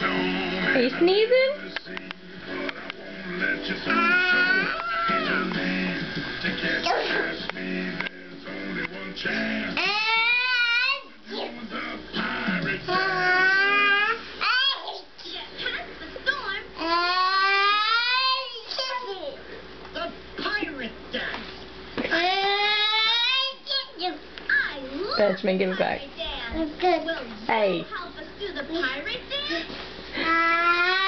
Are you sneezing? Benjamin, give it back. It's good. Hey. Help us do the pirate dance?